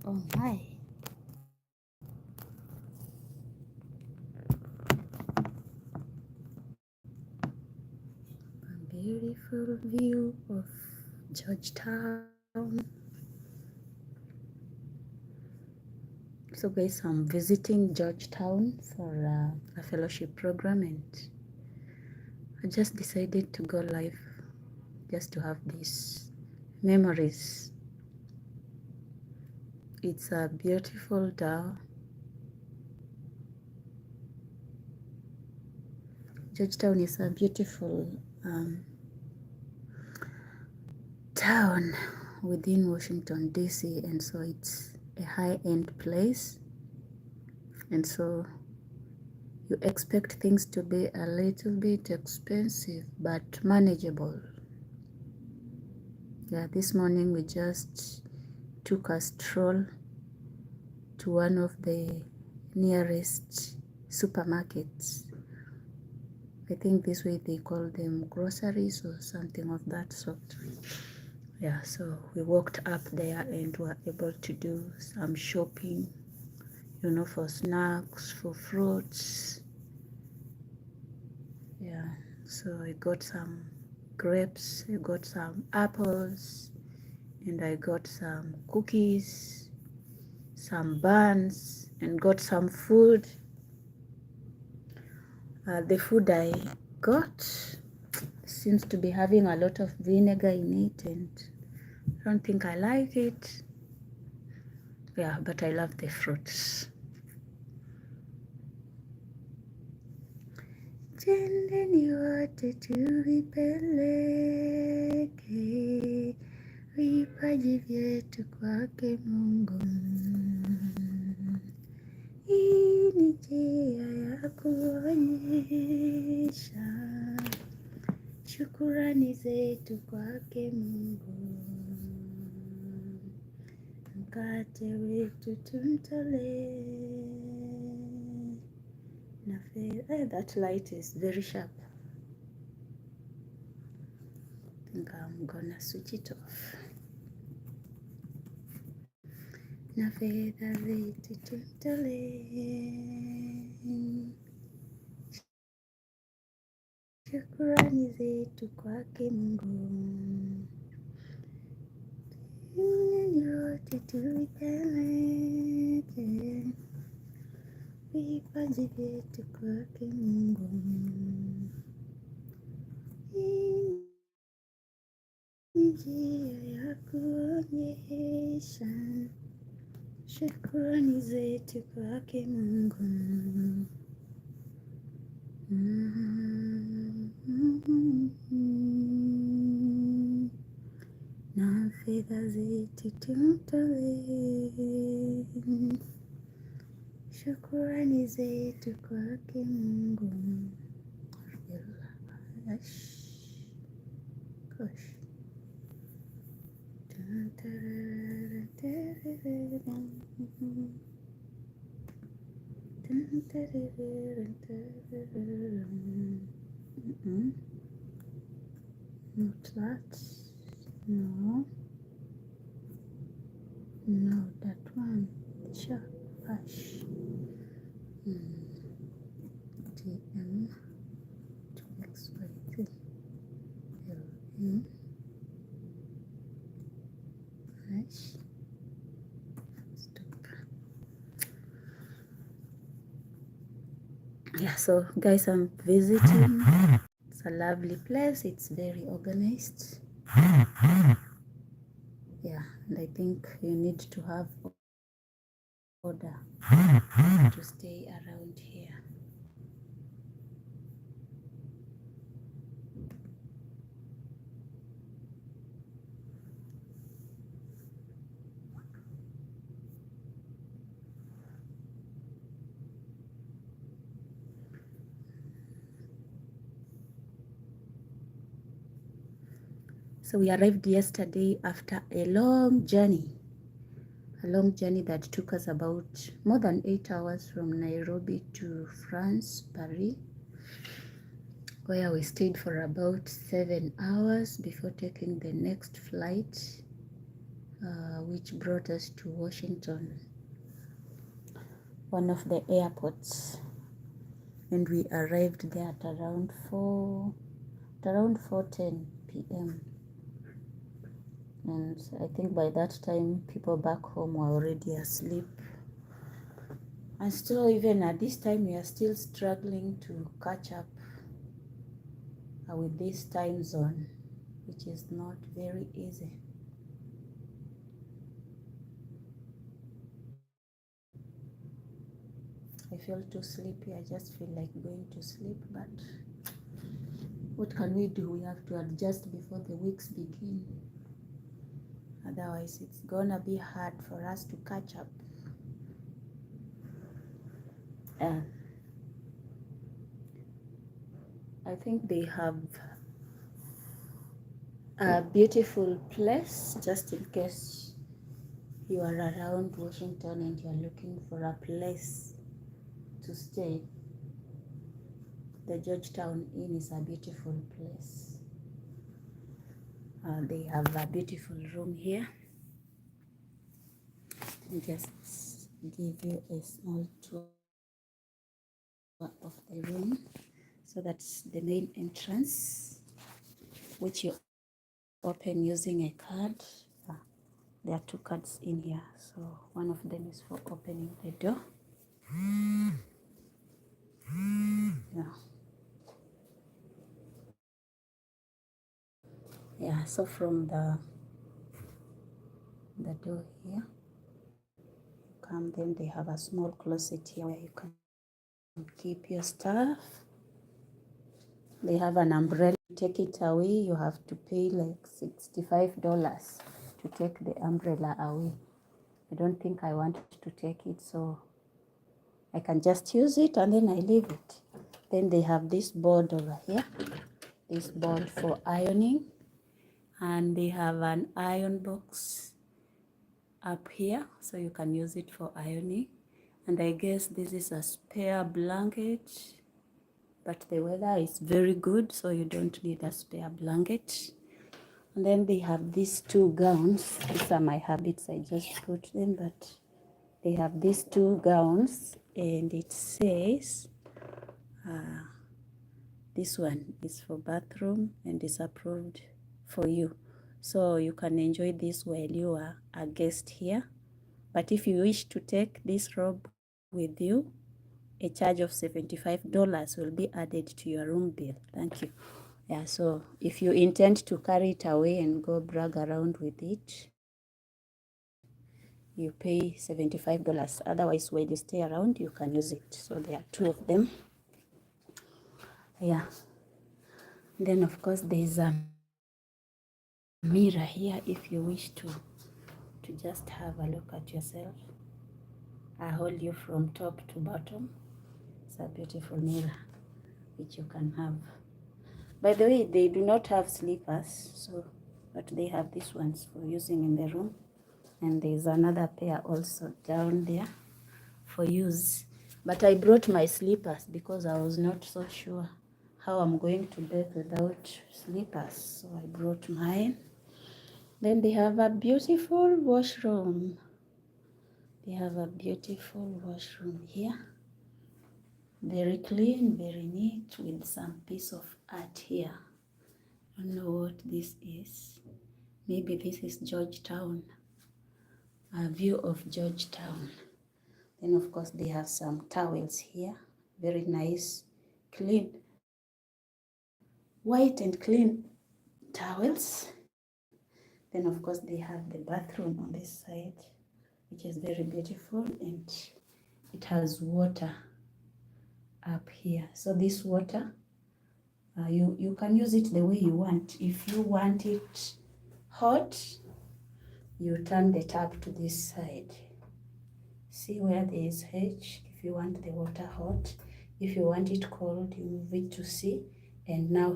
Oh my. A beautiful view of Georgetown. So guys, I'm visiting Georgetown for a fellowship program, and I just decided to go live just to have these memories. It's a beautiful town. Georgetown is a beautiful town within Washington DC, and so it's a high-end place, and so you expect things to be a little bit expensive but manageable. Yeah, this morning we just took a stroll to one of the nearest supermarkets. I think this way they call them groceries or something of that sort. Yeah, so we walked up there and were able to do some shopping, you know, for snacks, for fruits. Yeah, so I got some grapes, I got some apples, and I got some cookies, some buns, and got some food. The food I got seems to be having a lot of vinegar in it, and I don't think I like it. Yeah, but I love the fruits. Twendeni wote tuvipeleke vipaji vyetu kwake Mungu. Hii ni njia ya kuonyesha shukurani zetu kwake Mungu. Mkate wetu tumtolee na fedha. That light is very sharp. I think I'm gonna switch it off. Na fedha zetu tumtolee, shukurani zetu kwake Mungu. Yote tuipeleke vipaji vyetu kwake Mungu. Hii ni njia ya kuonyesha shukrani zetu kwake Mungu. Na fedha zetu tumtolee, shukrani zetu kwake Mungu. Gosh. Not that. No. No, that one. Sure. Hush. TM 2XY3 LM hash. Stop. Yeah, so guys, I'm visiting. It's a lovely place. It's very organized. Yeah, and I think you need to have order to stay around here. So we arrived yesterday after a long journey that took us about more than 8 hours from Nairobi to France, Paris, where we stayed for about 7 hours before taking the next flight which brought us to Washington, one of the airports, and we arrived there at around 4:10 p.m. and I think by that time people back home were already asleep, and still even at this time we are still struggling to catch up with this time zone, which is not very easy. I feel too sleepy. I just feel like going to sleep, but what can we do? We have to adjust before the weeks begin. Otherwise, it's gonna be hard for us to catch up. I think they have a beautiful place, just in case you are around Washington and you are looking for a place to stay. The Georgetown Inn is a beautiful place. They have a beautiful room here. I'll just give you a small tour of the room. So that's the main entrance, which you open using a card. There are two cards in here, so one of them is for opening the door. So from the door here you come, then they have a small closet here where you can keep your stuff. They have an umbrella. Take it away, you have to pay like $65 to take the umbrella away. I don't think I want to take it, so I can just use it and then I leave it. Then they have this board over here, this board for ironing, and they have an iron box up here, so you can use it for ironing. And I guess this is a spare blanket, but the weather is very good, so you don't need a spare blanket. And then they have these two gowns. These are my habits, I just put them, but they have these two gowns, and it says this one is for bathroom and is approved for you. So you can enjoy this while you are a guest here. But if you wish to take this robe with you, a charge of $75 will be added to your room bill. Thank you. So if you intend to carry it away and go brag around with it, you pay $75. Otherwise, when you stay around, you can use it. So there are two of them. Then of course there's a mirror here if you wish to just have a look at yourself. I hold you from top to bottom. It's a beautiful mirror which you can have. By the way, they do not have slippers, but they have these ones for using in the room. And there's another pair also down there for use. But I brought my slippers because I was not so sure how I'm going to bathe without slippers. So I brought mine. Then they have a beautiful washroom. They have a beautiful washroom here. Very clean, very neat, with some piece of art here. I don't know what this is. Maybe this is Georgetown. A view of Georgetown. Then of course they have some towels here. Very nice, clean, white and clean towels. Then of course they have the bathroom on this side, which is very beautiful, and it has water up here. So this water, you can use it the way you want. If you want it hot, you turn the tap to this side. See where there is H, if you want the water hot. If you want it cold, you move it to C. And now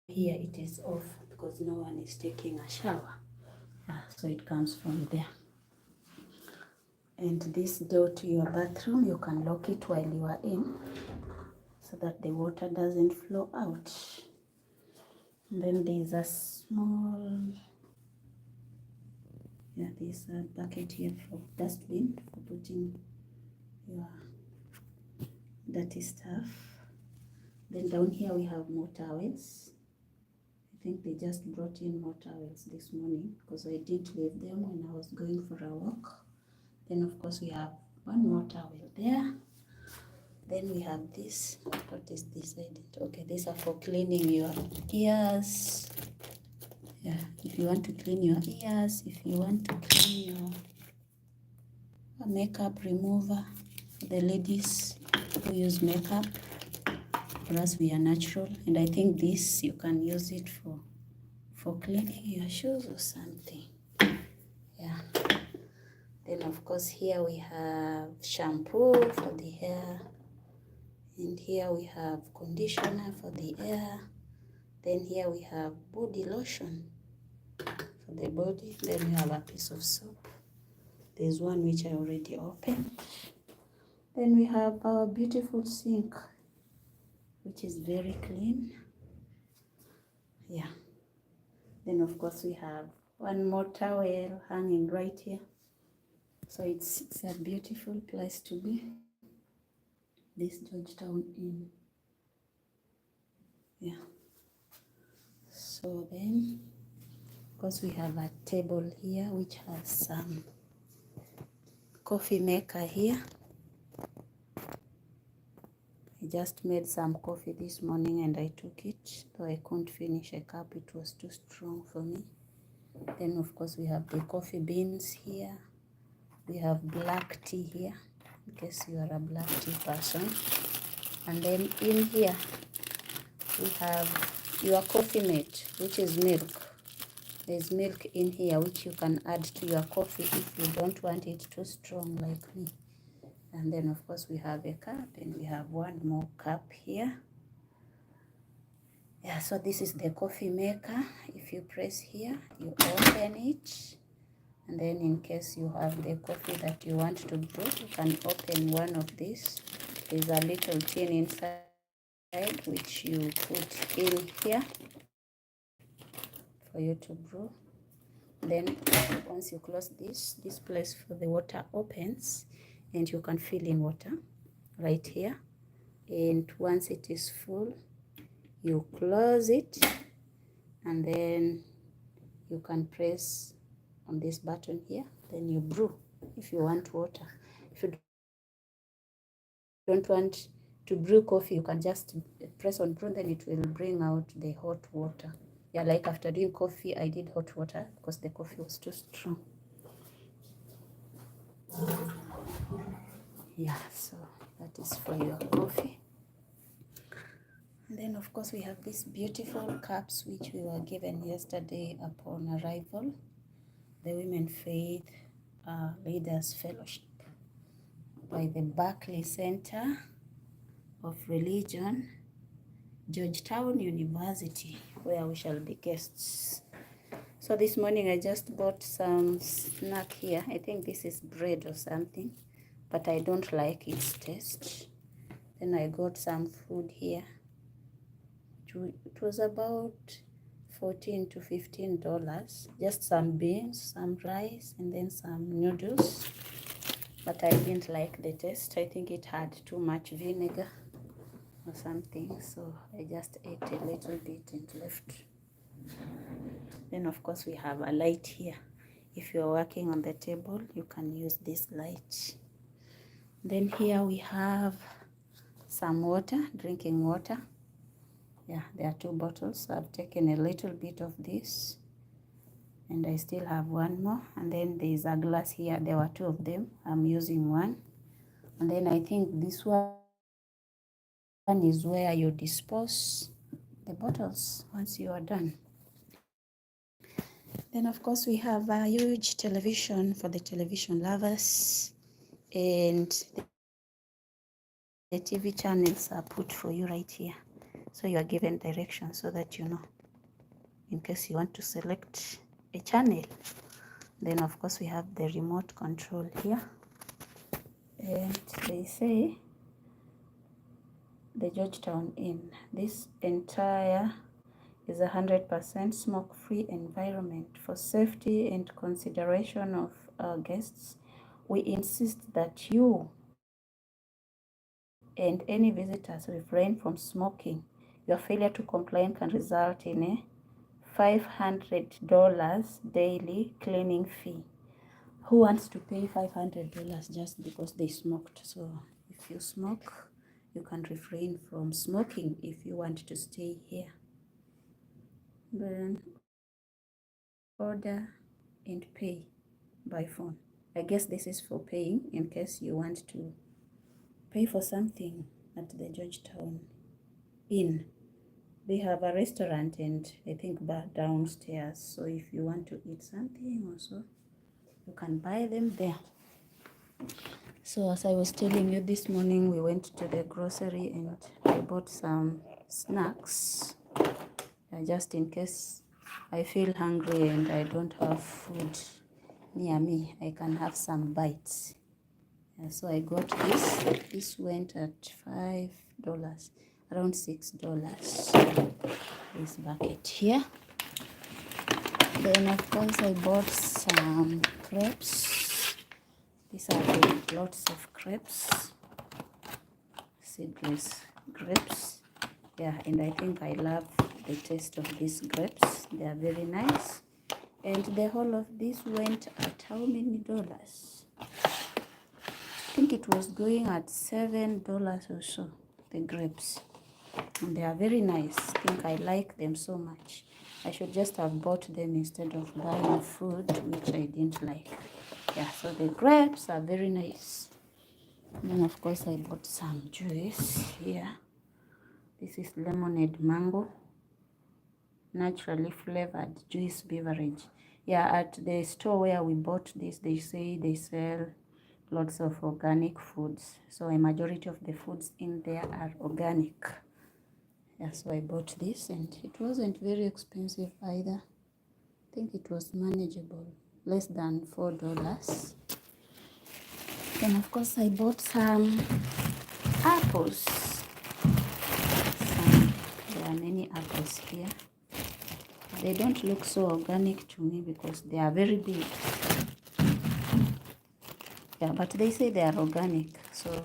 here it is off because no one is taking a shower. So it comes from there. And this door to your bathroom, you can lock it while you are in so that the water doesn't flow out. And then there's a small Yeah, there's a bucket here for dustbin for putting your dirty stuff. Then down here we have more towels. I think they just brought in more towels this morning because I didn't leave them when I was going for a walk. Then of course we have one more towel there. Then we have this. What is this? I didn't. Okay, these are for cleaning your ears. Yeah, if you want to clean your ears, if you want to clean your makeup remover for the ladies who use makeup. For us, we are natural, and I think this you can use it for cleaning your shoes or something. Yeah. Then of course here we have shampoo for the hair, and here we have conditioner for the hair. Then here we have body lotion for the body. Then we have a piece of soap. There's one which I already opened. Then we have our beautiful sink, which is very clean. Yeah. Then of course we have one more towel hanging right here. So it's a beautiful place to be, this Georgetown Inn. Yeah. So then, of course, we have a table here which has some coffee maker here. I just made some coffee this morning and I took it, though I couldn't finish a cup, it was too strong for me. Then of course we have the coffee beans here. We have black tea here, in case you are a black tea person. And then in here we have your coffee mate, which is milk. There's milk in here which you can add to your coffee if you don't want it too strong like me. And then of course we have a cup, and we have one more cup here. Yeah, so this is the coffee maker. If you press here, you open it, and then in case you have the coffee that you want to brew, you can open one of these. There's a little tin inside which you put in here for you to brew. Then once you close this place for the water opens, and you can fill in water right here. And once it is full, you close it, and then you can press on this button here, then you brew if you want water. If you don't want to brew coffee, you can just press on brew, then it will bring out the hot water. Yeah, like after doing coffee, I did hot water because the coffee was too strong. Yeah, so that is for your coffee. And then of course we have these beautiful cups which we were given yesterday upon arrival, the Women Faith Leaders Fellowship by the Berkeley Center of Religion, Georgetown University, where we shall be guests. So this morning I just bought some snack here. I think this is bread or something, but I don't like its taste. Then I got some food here. It was about $14 to $15. Just some beans, some rice, and then some noodles. But I didn't like the taste. I think it had too much vinegar or something, so I just ate a little bit and left. Then of course we have a light here. If you're working on the table, you can use this light. Then here we have some water, drinking water. Yeah, there are 2 bottles. I've taken a little bit of this, and I still have one more. And then there's a glass here. There were 2 of them. I'm using one. And then I think this one is where you dispose the bottles once you are done. Then of course we have a huge television for the television lovers, and the TV channels are put for you right here. So you are given directions so that you know, in case you want to select a channel. Then of course we have the remote control here, and they say the Georgetown Inn. This entire is 100% smoke-free environment. For safety and consideration of our guests, we insist that you and any visitors refrain from smoking. Your failure to comply can result in a $500 daily cleaning fee. Who wants to pay $500 just because they smoked? So if you smoke, you can refrain from smoking if you want to stay here. Then order and pay by phone. I guess this is for paying in case you want to pay for something at the Georgetown Inn. They have a restaurant and I think bar downstairs. So if you want to eat something also, you can buy them there. So as I was telling you this morning, we went to the grocery and I bought some snacks just in case I feel hungry and I don't have food near me. I can have some bites. So I got this. This went at $5, around $6. This bucket here. Then of course I bought some crepes. These are lots of crepes, seedless grapes. Yeah, and I think I love the taste of these grapes. They are very nice. And the whole of this went at how many dollars? I think it was going at $7 or so, the grapes. And they are very nice. I think I like them so much. I should just have bought them instead of buying food, which I didn't like. Yeah, so the grapes are very nice. And then of course I bought some juice here. This is lemonade mango, naturally flavored juice beverage. Yeah, at the store where we bought this, they say they sell lots of organic foods. So a majority of the foods in there are organic. Yeah, so I bought this and it wasn't very expensive either. I think it was manageable, less than $4. Then of course I bought some apples. There are many apples here. They don't look so organic to me because they are very big. Yeah, but they say they are organic. So,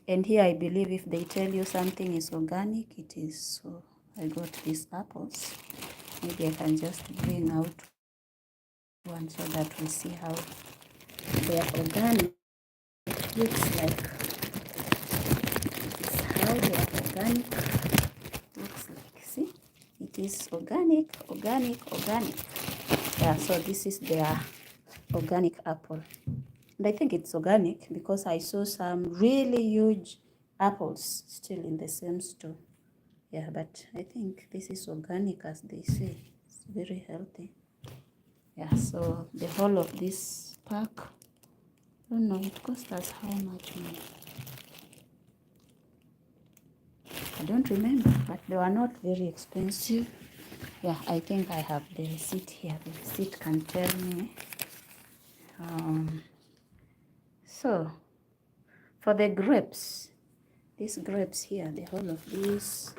and here I believe if they tell you something is organic, it is. So I got these apples. Maybe I can just bring out one so that we see how they are organic. Looks like this is how they are organic. Looks like, see, it is organic. Yeah, so this is their organic apple. And I think it's organic because I saw some really huge apples still in the same store. Yeah, but I think this is organic as they say. It's very healthy. Yeah, so the whole of this pack, I don't know, it cost us how much money? I don't remember, but they were not very expensive. Yeah, I think I have the receipt here. The receipt can tell me. So, for the grapes, these grapes here, the whole of this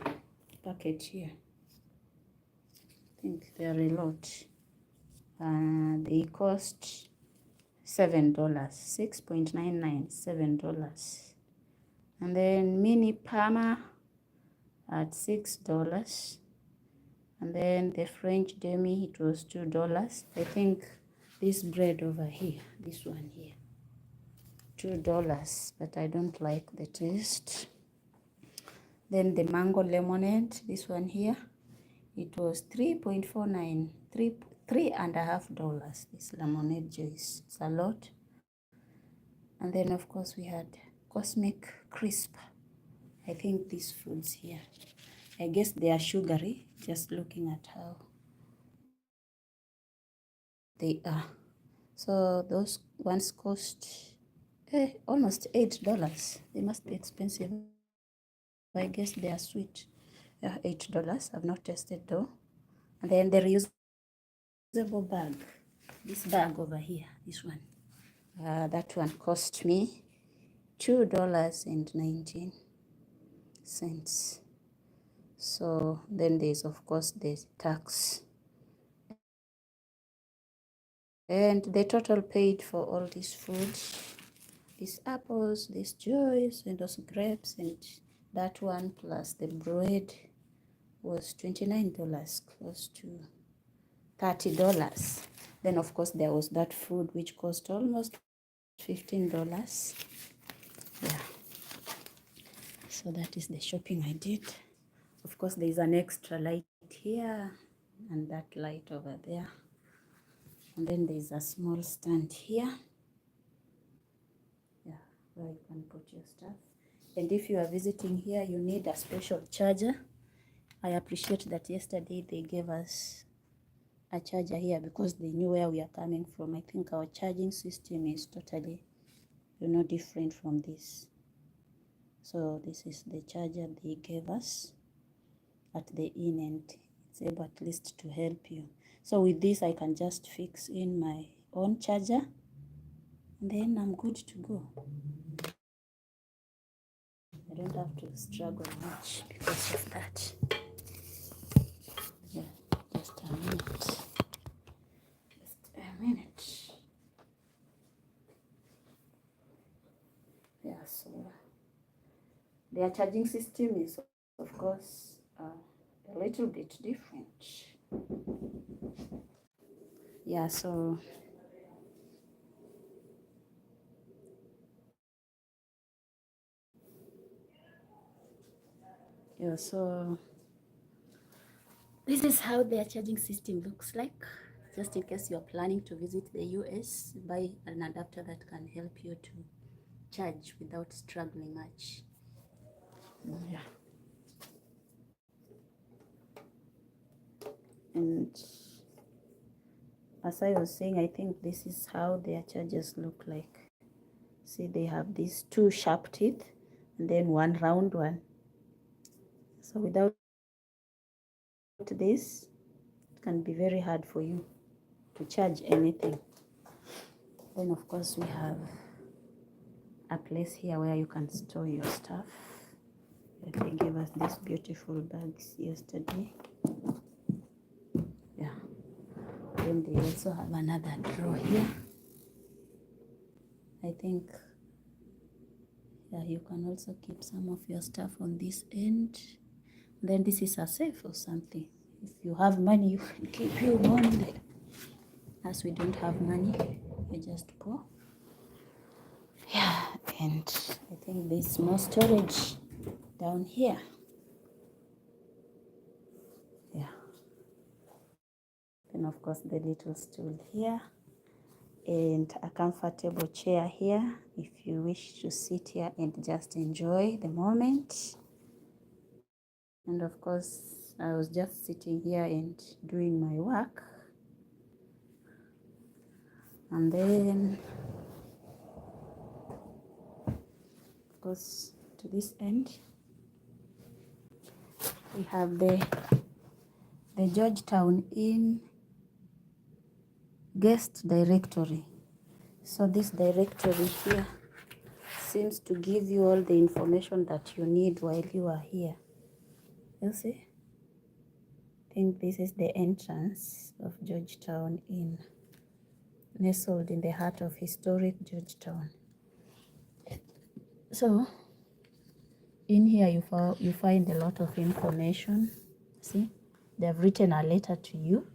packet here, I think they are a lot. They cost $7, $6.99, $7. And then mini Parma at $6. And then the French demi, it was $2. I think this bread over here, this one here, $2, but I don't like the taste. Then the mango lemonade, this one here, it was $3.49, $3.50. This lemonade juice, it's a lot. And then of course we had Cosmic Crisp. I think these foods here, I guess they are sugary, just looking at how they are. So those ones cost almost $8. They must be expensive. I guess they are sweet. $8. I've not tasted though. And then the reusable bag, this bag over here, this one, that one cost me $2.19. So then there's of course the tax. And the total paid for all these foods, these apples, these joys, and also grapes, and that one plus the bread was $29, close to $30. Then of course there was that food which cost almost $15. Yeah. So that is the shopping I did. Of course there is an extra light here and that light over there. And then there is a small stand here. Yeah, where you can put your stuff. And if you are visiting here, you need a special charger. I appreciate that yesterday they gave us a charger here because they knew where we are coming from. I think our charging system is totally, different from this. So this is the charger they gave us at the inn, and it's able at least to help you. So with this, I can just fix in my own charger, and then I'm good to go. I don't have to struggle much because of that. Yeah, just a minute. Just a minute. Yeah, so their charging system is, of course, a little bit different. Yeah, so this is how their charging system looks like. Just in case you're planning to visit the US, buy an adapter that can help you to charge without struggling much. Yeah. And as I was saying, I think this is how their chargers look like. See, they have these two sharp teeth and then one round one. So without this, it can be very hard for you to charge anything. Then of course we have a place here where you can store your stuff. They gave us these beautiful bags yesterday. Yeah. Then they also have another drawer here. I think you can also keep some of your stuff on this end. Then this is a safe or something. If you have money, you can keep your money. As we don't have money, we just pour. Yeah, and I think there's more storage down here. Yeah. Then of course the little stool here and a comfortable chair here if you wish to sit here and just enjoy the moment. And of course I was just sitting here and doing my work. And then of course to this end we have the Georgetown Inn guest directory. So this directory here seems to give you all the information that you need while you are here. You see? I think this is the entrance of Georgetown Inn, nestled in the heart of historic Georgetown. So in here you find a lot of information. See, they have written a letter to you.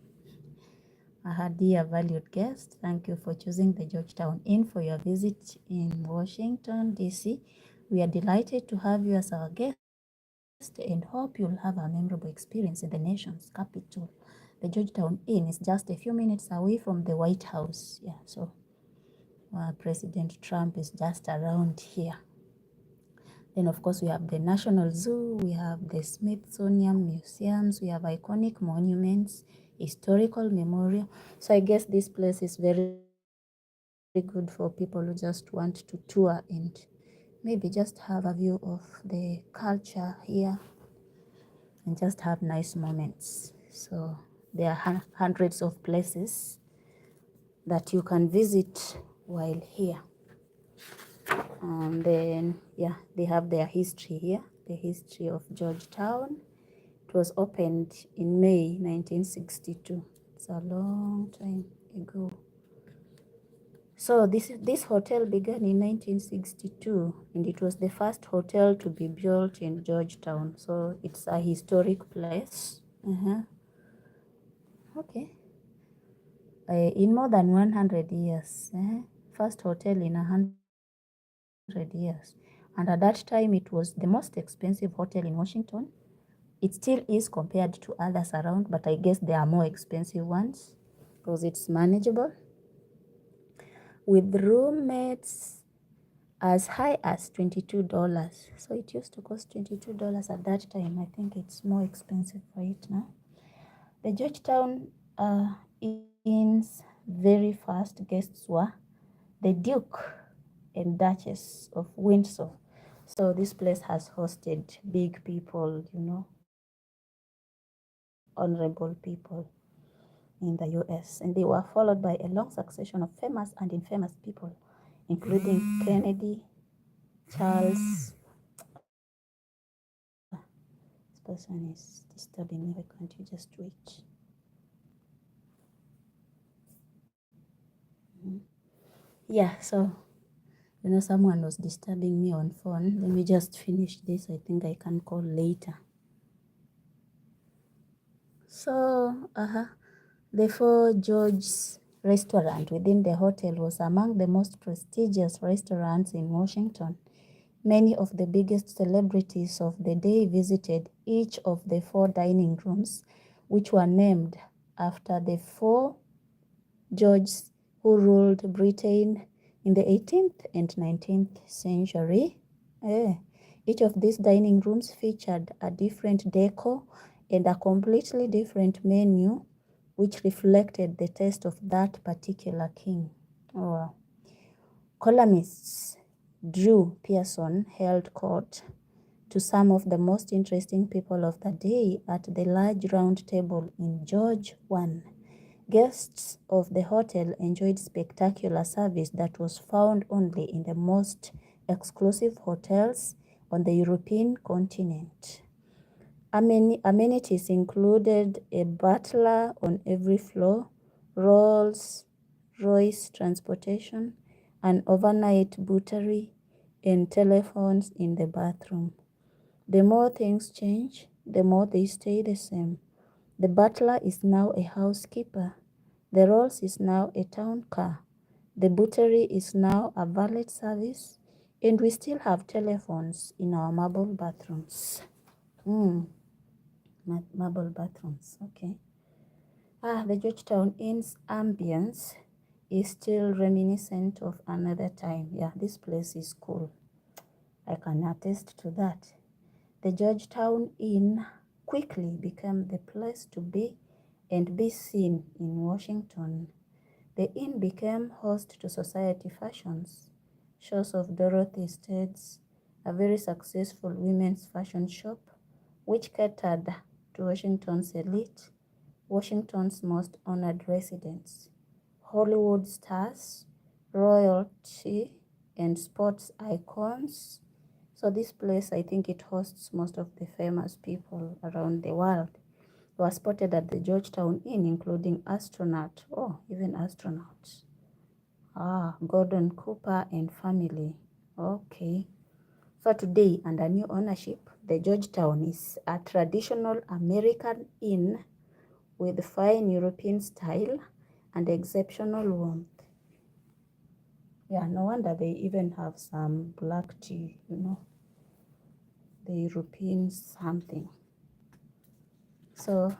Dear valued guest, thank you for choosing the Georgetown Inn for your visit in Washington, DC. We are delighted to have you as our guest and hope you'll have a memorable experience in the nation's capital. The Georgetown Inn is just a few minutes away from the White House. Yeah, so President Trump is just around here. Then of course we have the National Zoo, we have the Smithsonian Museums, we have iconic monuments, historical memorial. So I guess this place is very good for people who just want to tour and maybe just have a view of the culture here and just have nice moments. So there are hundreds of places that you can visit while here. And then they have their history here, the history of Georgetown. It was opened in May 1962. It's a long time ago. So this hotel began in 1962, and it was the first hotel to be built in Georgetown. So it's a historic place. Okay. In more than 100 years. First hotel in 100 years. And at that time, it was the most expensive hotel in Washington. It still is compared to others around, but I guess there are more expensive ones because it's manageable. With roommates as high as $22. So it used to cost $22 at that time. I think it's more expensive for it now. The Georgetown Inn's very first guests were the Duke and Duchess of Windsor. So this place has hosted big people, honorable people in the US. And they were followed by a long succession of famous and infamous people, including Kennedy, Charles. This person is disturbing me. Why can't you just wait? Yeah, so someone was disturbing me on phone. Let me just finish this. I think I can call later. So, the Four Georges restaurant within the hotel was among the most prestigious restaurants in Washington. Many of the biggest celebrities of the day visited each of the 4 dining rooms, which were named after the 4 Georges who ruled Britain in the 18th and 19th century. Each of these dining rooms featured a different decor and a completely different menu, which reflected the taste of that particular king. Oh, wow. Columnists Drew Pearson held court to some of the most interesting people of the day at the large round table in George I. Guests of the hotel enjoyed spectacular service that was found only in the most exclusive hotels on the European continent. Amenities included a butler on every floor, Rolls-Royce transportation, an overnight buttery, and telephones in the bathroom. The more things change, the more they stay the same. The butler is now a housekeeper. The Rolls is now a town car. The buttery is now a valet service. And we still have telephones in our marble bathrooms. Marble bathrooms, okay. The Georgetown Inn's ambience is still reminiscent of another time. Yeah, this place is cool. I can attest to that. The Georgetown Inn quickly became the place to be and be seen in Washington. The inn became host to society fashions, shows of Dorothy Stead's, a very successful women's fashion shop, which catered to Washington's elite, Washington's most honored residents, Hollywood stars, royalty, and sports icons. So this place, I think it hosts most of the famous people around the world who are spotted at the Georgetown Inn, including even astronauts. Gordon Cooper and family. Okay. So today, under new ownership, the Georgetown is a traditional American inn with fine European style and exceptional warmth. Yeah, no wonder they even have some black tea, the European something. So,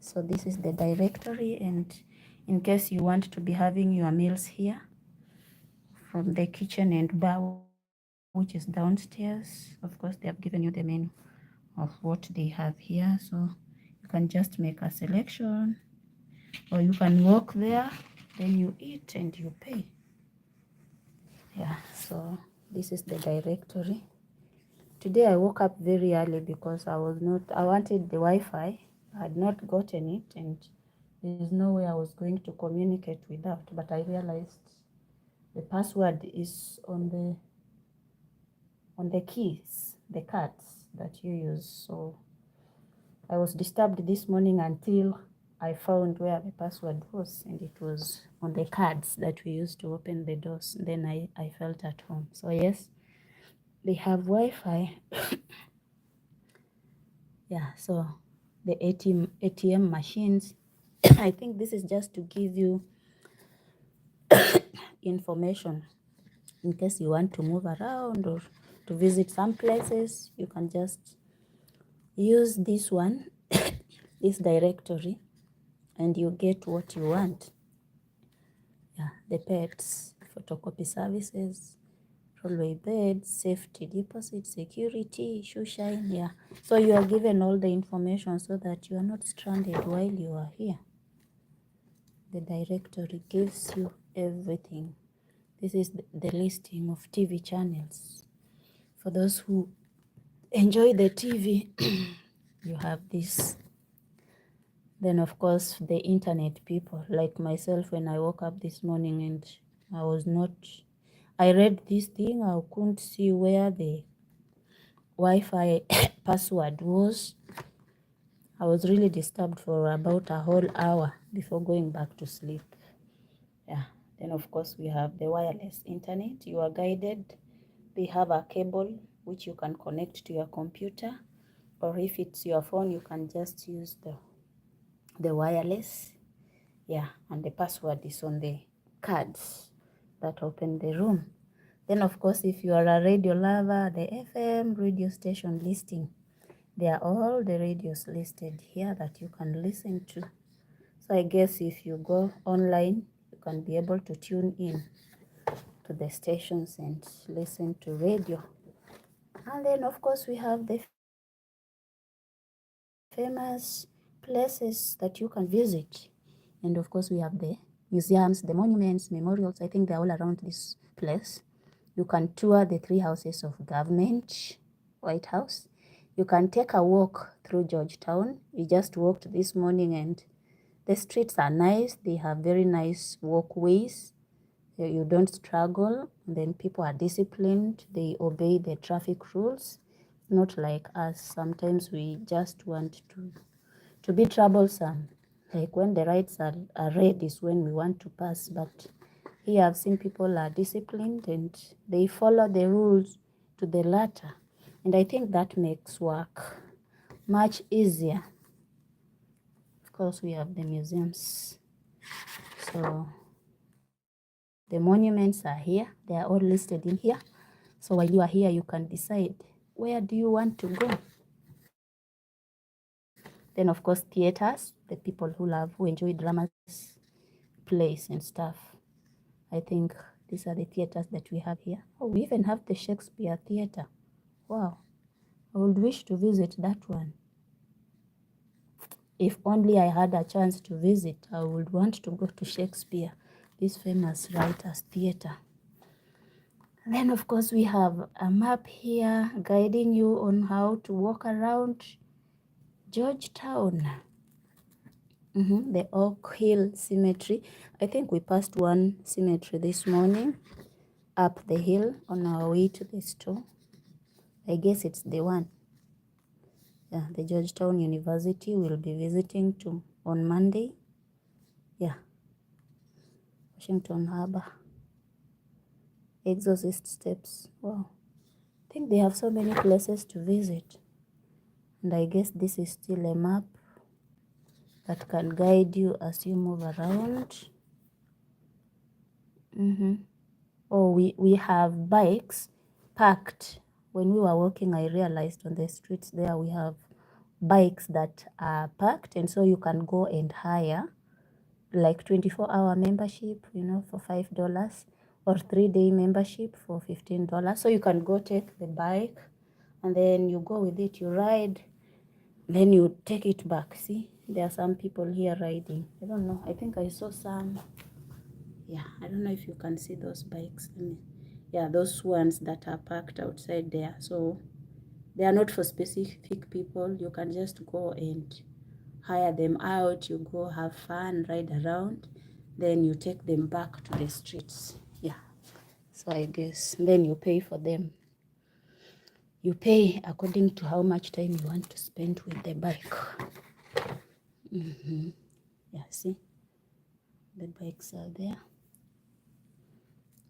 so this is the directory, and in case you want to be having your meals here, from the kitchen and bar, which is downstairs, of course, they have given you the menu of what they have here. So you can just make a selection, or you can walk there, then you eat and you pay. Yeah, so this is the directory. Today I woke up very early because I wanted the Wi-Fi. I had not gotten it, and there is no way I was going to communicate without, but I realized the password is on the keys, the cards that you use. So I was disturbed this morning until I found where the password was, and it was on the cards that we used to open the doors. Then I felt at home. So yes, they have Wi-Fi. Yeah, so the ATM machines, I think this is just to give you information in case you want to move around or to visit some places. You can just use this one, this directory, and you get what you want. Yeah, the pets, photocopy services, rollway beds, safety deposit, security, shoe shine. Yeah, so you are given all the information so that you are not stranded while you are here. The directory gives you everything. This is the listing of TV channels. For those who enjoy the TV, you have this. Then, of course, the internet people, like myself, when I woke up this morning and I read this thing, I couldn't see where the Wi-Fi password was. I was really disturbed for about a whole hour before going back to sleep. Yeah. Then, of course, we have the wireless internet. You are guided. They have a cable which you can connect to your computer, or if it's your phone, you can just use the wireless. Yeah, and the password is on the cards that open the room. Then, of course, if you are a radio lover, the FM radio station listing, they are all the radios listed here that you can listen to. So I guess if you go online, you can be able to tune in to the stations and listen to radio. And then, of course, we have the famous places that you can visit. And of course, we have the museums, the monuments, memorials. I think they're all around this place. You can tour the 3 houses of government, White House. You can take a walk through Georgetown. We just walked this morning and the streets are nice. They have very nice walkways. You don't struggle. And then people are disciplined. They obey the traffic rules. Not like us. Sometimes we just want to be troublesome. Like when the lights are red is when we want to pass. But here I've seen people are disciplined and they follow the rules to the letter. And I think that makes work much easier. Of course, we have the museums. So the monuments are here. They are all listed in here. So while you are here, you can decide where do you want to go. Then, of course, theaters, the people who enjoy dramas, plays and stuff. I think these are the theaters that we have here. Oh, we even have the Shakespeare Theater. Wow. I would wish to visit that one. If only I had a chance to visit, I would want to go to Shakespeare, this famous writer's theater. And then, of course, we have a map here guiding you on how to walk around Georgetown. The Oak Hill Cemetery. I think we passed one cemetery this morning up the hill on our way to the store. I guess it's the one. Yeah, the Georgetown University will be visiting on Monday. Yeah. Washington Harbor. Exorcist Steps. Wow. I think they have so many places to visit. And I guess this is still a map that can guide you as you move around. Oh, we have bikes parked. When we were walking, I realized on the streets there we have bikes that are parked, and so you can go and hire like 24-hour membership, for $5, or 3-day membership for $15. So you can go take the bike and then you go with it, you ride, then you take it back. See, there are some people here riding. I don't know. I think I saw some. Yeah, I don't know if you can see those bikes. Yeah, those ones that are parked outside there. So they are not for specific people. You can just go and hire them out. You go have fun, ride around, then you take them back to the streets. Yeah, so I guess then you pay for them. You pay according to how much time you want to spend with the bike. Yeah, see, the bikes are there.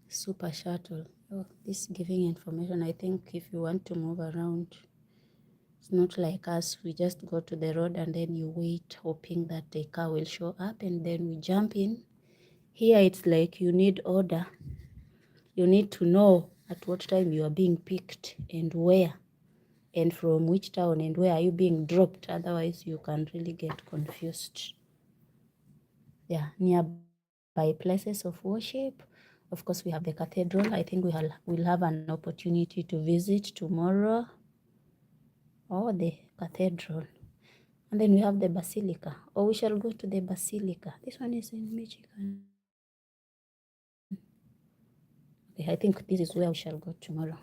Super shuttle. Oh, this giving information. I think if you want to move around, it's not like us. We just go to the road and then you wait, hoping that a car will show up and then we jump in. Here it's like you need order. You need to know at what time you are being picked and where, and from which town and where are you being dropped. Otherwise, you can really get confused. Yeah, nearby places of worship. Of course, we have the cathedral. I think we'll have an opportunity to visit tomorrow. Oh, the cathedral. And then we have the basilica. Or we shall go to the basilica. This one is in Michigan. Okay, I think this is where we shall go tomorrow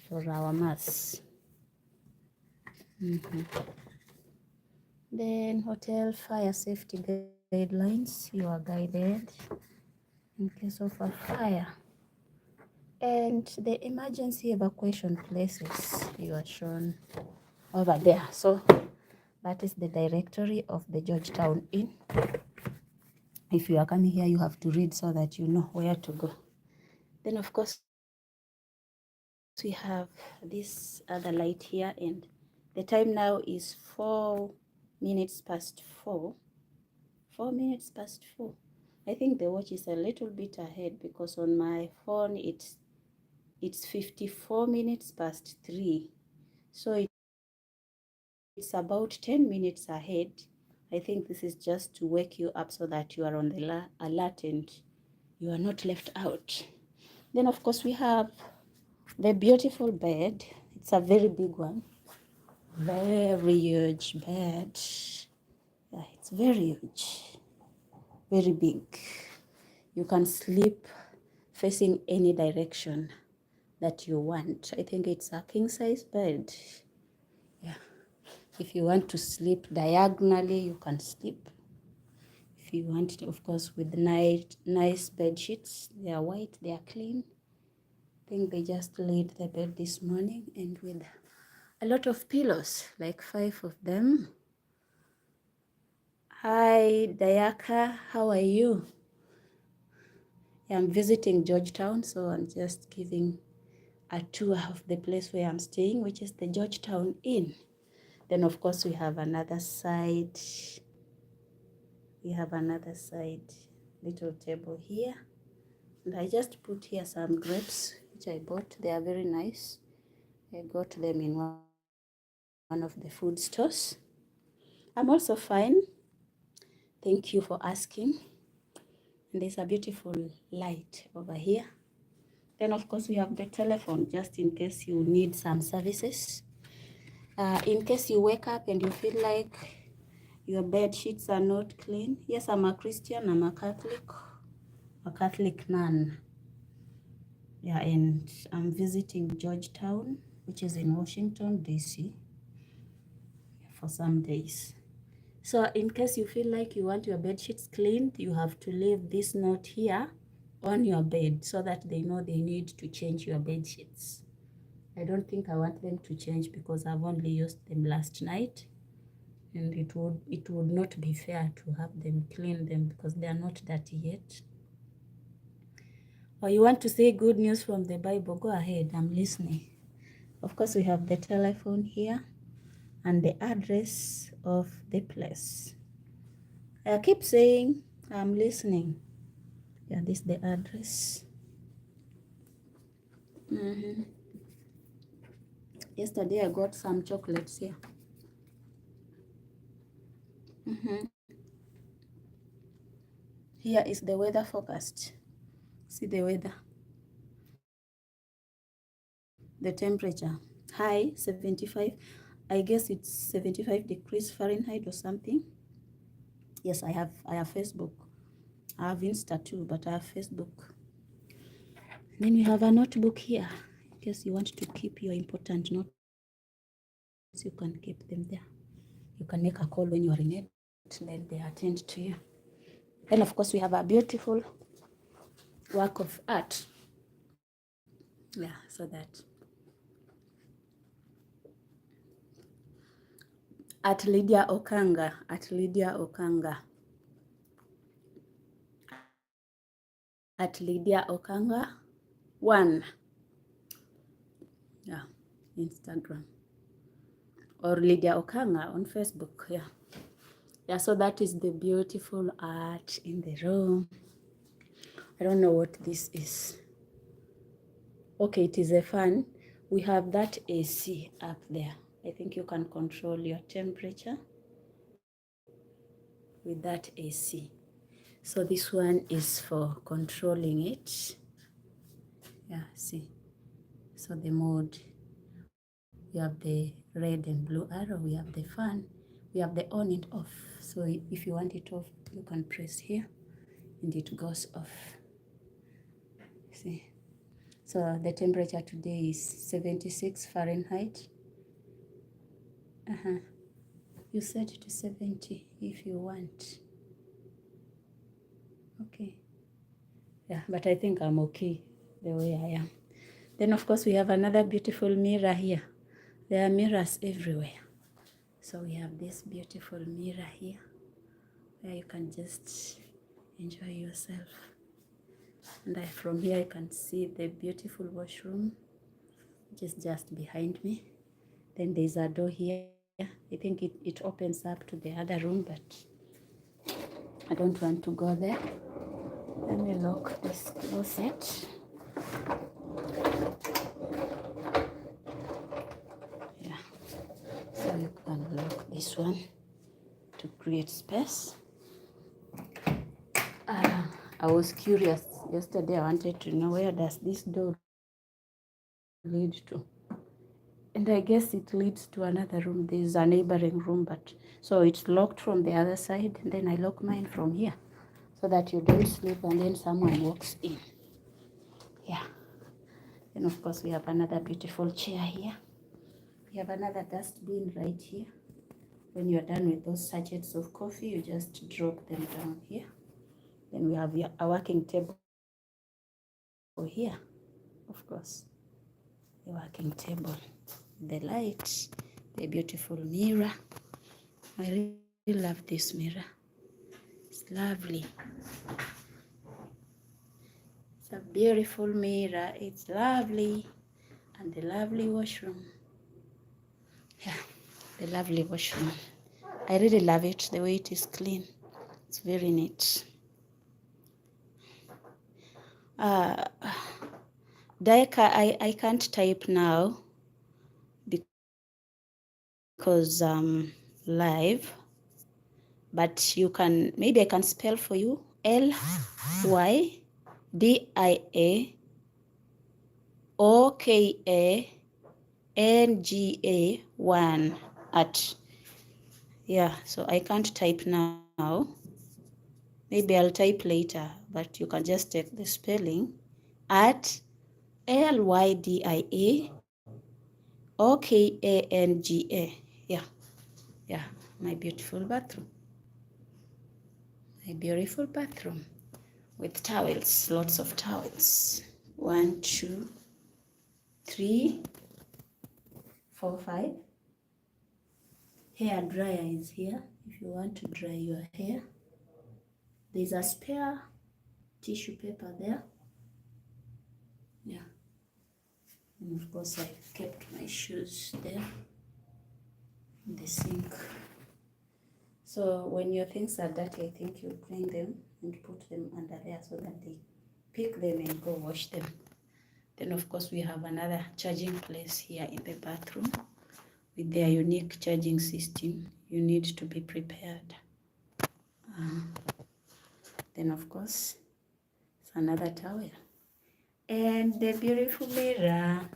for our mass. Then hotel fire safety guidelines. You are guided in case of a fire. And the emergency evacuation places, you are shown over there. So that is the directory of the Georgetown Inn. If you are coming here, you have to read so that you know where to go. Then of course we have this other light here, and the time now is 4 minutes past 4. 4 minutes past 4. I think the watch is a little bit ahead because on my phone it's 54 minutes past 3. So it's about 10 minutes ahead. I think this is just to wake you up so that you are on the alert and you are not left out. Then of course we have the beautiful bed. It's a very big one. Very huge bed. Yeah, it's very huge. Very big. You can sleep facing any direction that you want. I think it's a king size bed. Yeah. If you want to sleep diagonally, you can sleep. If you want to, of course, with nice bed sheets, they are white, they are clean. I think they just laid the bed this morning, and with a lot of pillows, like 5 of them. Hi, Dayaka, how are you? I'm visiting Georgetown, so I'm just giving a tour of the place where I'm staying, which is the Georgetown Inn. Then of course we have another side. We have another side little table here. And I just put here some grapes, which I bought. They are very nice. I got them in one of the food stores. I'm also fine. Thank you for asking. And there's a beautiful light over here. Then of course we have the telephone, just in case you need some services. In case you wake up and you feel like your bed sheets are not clean. Yes, I'm a Christian, I'm a Catholic nun. Yeah, and I'm visiting Georgetown, which is in Washington, DC, for some days. So in case you feel like you want your bed sheets cleaned, you have to leave this note here on your bed so that they know they need to change your bed sheets. I don't think I want them to change because I've only used them last night, and it would not be fair to have them clean them because they are not dirty yet. Or you want to say good news from the Bible, go ahead, I'm listening. Of course, we have the telephone here and the address of the place. I keep saying I'm listening. Yeah, this is the address. Yesterday I got some chocolates here. Here is the weather forecast. See the weather. The temperature, high 75. I guess it's 75 degrees Fahrenheit or something. Yes, I have Facebook. I have Insta too, but I have Facebook. Then we have a notebook here. In case you want to keep your important notes, you can keep them there. You can make a call when you are in it, then they attend to you. Then of course we have a beautiful work of art. Yeah, so that At Lydia Okanga, at Lydia Okanga, at Lydia Okanga 1. Yeah, Instagram. Or Lydia Okanga on Facebook. Yeah, so that is the beautiful art in the room. I don't know what this is. Okay, it is a fan. We have that AC up there. I think you can control your temperature with that AC. So this one is for controlling it. Yeah, see. So the mode, we have the red and blue arrow, we have the fan, we have the on and off. So if you want it off, you can press here and it goes off. See. So the temperature today is 76 Fahrenheit. You set it to 70 if you want. Okay. Yeah, but I think I'm okay the way I am. Then of course we have another beautiful mirror here. There are mirrors everywhere. So we have this beautiful mirror here where you can just enjoy yourself. And from here you can see the beautiful washroom, which is just behind me. Then there's a door here. I think it opens up to the other room, but I don't want to go there. Let me lock this closet. Yeah, so you can lock this one to create space. I was curious yesterday. I wanted to know, where does this door lead to? And I guess it leads to another room. There's a neighboring room, but so it's locked from the other side, and then I lock mine from here so that you don't sleep and then someone walks in. Yeah. Then of course we have another beautiful chair here. We have another dustbin right here. When you're done with those sachets of coffee, you just drop them down here. Then we have a working table here, of course, the working table, the light, the beautiful mirror. I really love this mirror. It's lovely. It's a beautiful mirror. It's lovely. And the lovely washroom. Yeah, the lovely washroom. I really love it, the way it is clean. It's very neat. Daika, I can't type now because I'm live, but you can, maybe I can spell for you. LYDIA OKANGA1 at, yeah, so I can't type now. Maybe I'll type later, but you can just take the spelling at LYDIA OKANGA. Yeah, my beautiful bathroom. My beautiful bathroom with towels, lots of towels. 1, 2, 3, 4, 5. Hair dryer is here if you want to dry your hair. There's a spare tissue paper there. Yeah. And of course I kept my shoes there in the sink. So when your things are dirty, I think you clean them and put them under there so that they pick them and go wash them. Then of course we have another charging place here in the bathroom with their unique charging system. You need to be prepared. Then of course it's another towel and the beautiful mirror.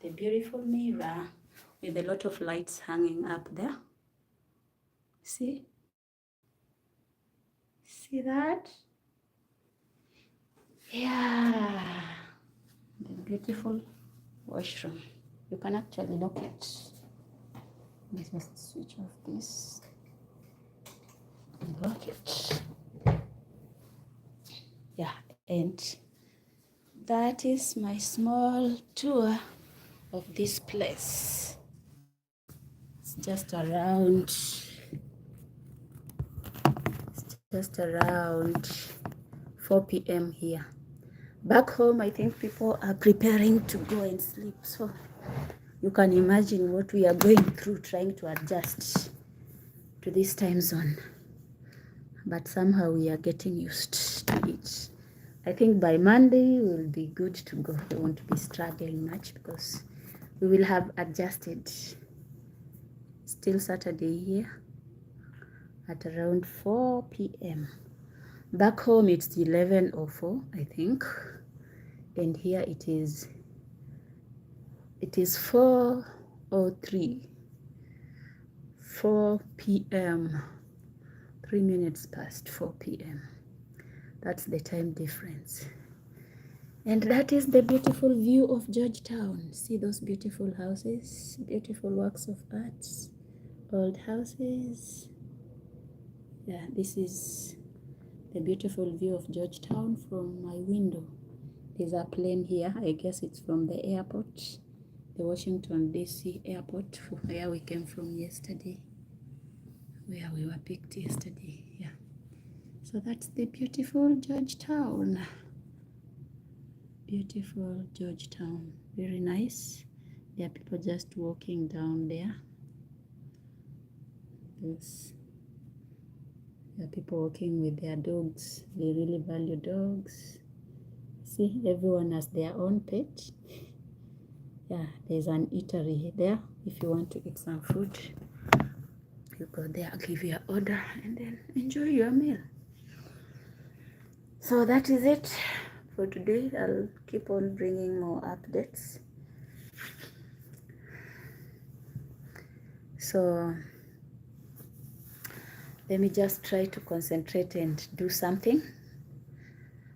The beautiful mirror with a lot of lights hanging up there. See that? Yeah, the beautiful washroom. You can actually lock it. Let's just switch off this and lock it. Yeah, and that is my small tour of this place. just around 4 p.m. here. Back home, I think people are preparing to go and sleep. So you can imagine what we are going through trying to adjust to this time zone. But somehow we are getting used to it. I think by Monday we'll be good to go. We won't be struggling much because we will have adjusted. Still Saturday here at around 4 p.m. Back home it's 11:04, I think. And here it is 4:03. 4 p.m. 3 minutes past 4 p.m. That's the time difference. And that is the beautiful view of Georgetown. See those beautiful houses, beautiful works of art, old houses. Yeah, this is the beautiful view of Georgetown from my window. There's a plane here. I guess it's from the airport, the Washington DC airport, where we came from yesterday, where we were picked yesterday. Yeah. So that's the beautiful Georgetown. Beautiful Georgetown. Very nice. There are people just walking down there. There are people walking with their dogs. They really value dogs. See, everyone has their own pet. Yeah, there's an eatery there. If you want to eat some food, you go there, give your order, and then enjoy your meal. So that is it for today. I'll keep on bringing more updates. So let me just try to concentrate and do something.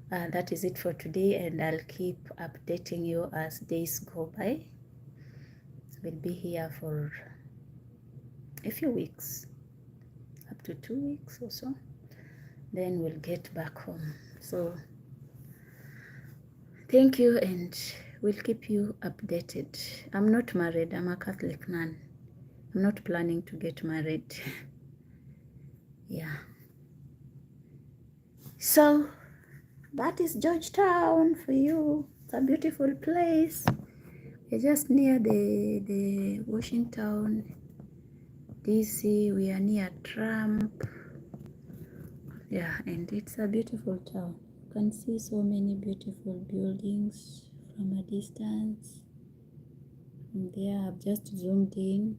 That is it for today, and I'll keep updating you as days go by. We'll be here for a few weeks, up to 2 weeks or so. Then we'll get back home. So thank you, and we'll keep you updated. I'm not married. I'm a Catholic nun. I'm not planning to get married. Yeah. So that is Georgetown for you. It's a beautiful place. We're just near the Washington DC. We are near Trump. Yeah, and it's a beautiful town. You can see so many beautiful buildings from a distance. From there, I've just zoomed in.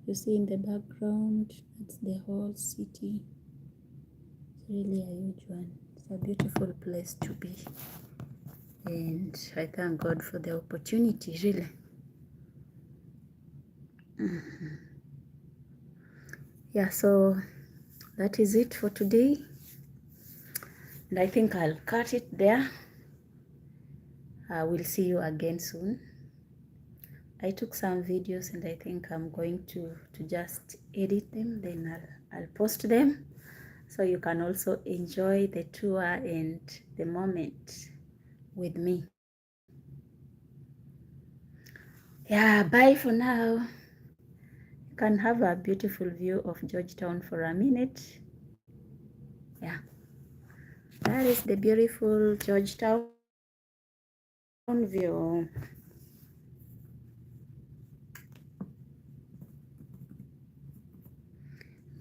You see in the background, that's the whole city. It's really a huge one. It's a beautiful place to be. And I thank God for the opportunity, really. Yeah, so that is it for today. And I think I'll cut it there. I will see you again soon. I took some videos and I think I'm going to just edit them, then I'll post them, so you can also enjoy the tour and the moment with me. Yeah, bye for now. You can have a beautiful view of Georgetown for a minute. Yeah, that is the beautiful Georgetown view.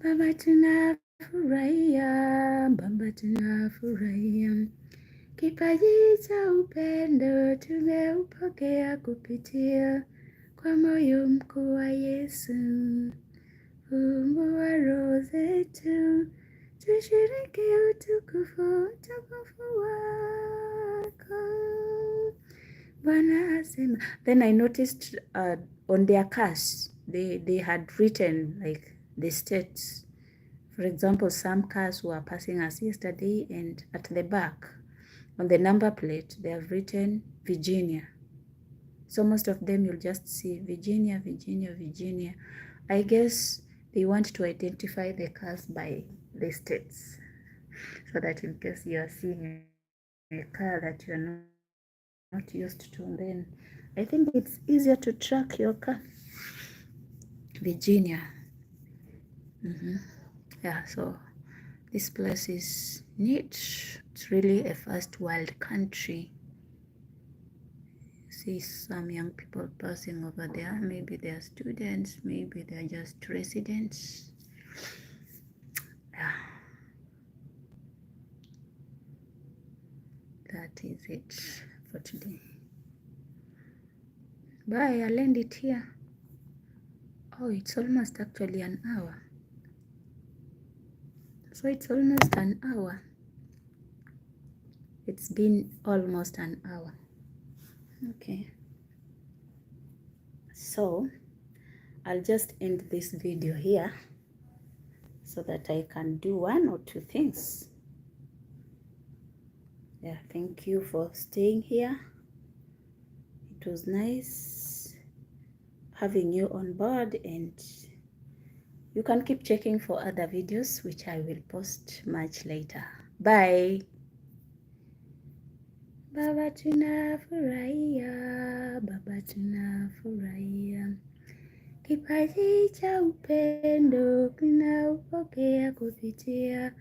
Baba tunafurahia, Baba tunafurahia. Kipaji cha upendo tumeupokea kupitia kwa moyo mkuu wa Yesu. Fungua roho zetu, tushiriki utukufu wako. Bwana asema. Then I noticed on their cars, they had written like the states. For example, some cars were passing us yesterday, and at the back, on the number plate, they have written Virginia. So most of them you'll just see Virginia, Virginia, Virginia. I guess they want to identify the cars by the states, so that in case you are seeing a car that you're not used to, then I think it's easier to track your car Virginia. Yeah, so this place is neat. It's really a first world country. See some young people passing over there. Maybe they're students, maybe they're just residents. Yeah, that is it for today. Bye, I'll end it here. Oh, it's almost actually an hour. So it's almost an hour. It's been almost an hour. Okay. So I'll just end this video here so that I can do one or two things. Yeah, thank you for staying here. It was nice having you on board, and you can keep checking for other videos which I will post much later. Bye. Baba tunafurahia, Baba tunafurahia. Kipaji cha upendo kinaupokea kupitia